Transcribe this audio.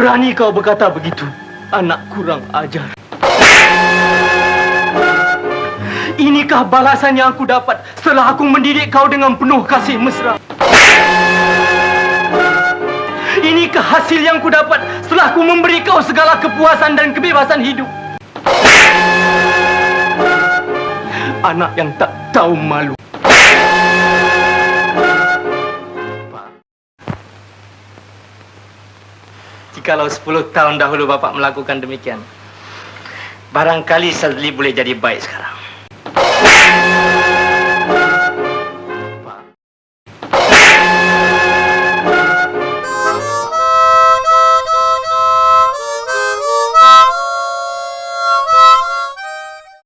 Berani kau berkata begitu, anak kurang ajar. Inikah balasan yang aku dapat setelah aku mendidik kau dengan penuh kasih mesra? Inikah hasil yang ku dapat setelah ku memberi kau segala kepuasan dan kebebasan hidup? Anak yang tak tahu malu. Jikalau 10 tahun dahulu Bapak melakukan demikian, barangkali Sazely boleh jadi baik sekarang.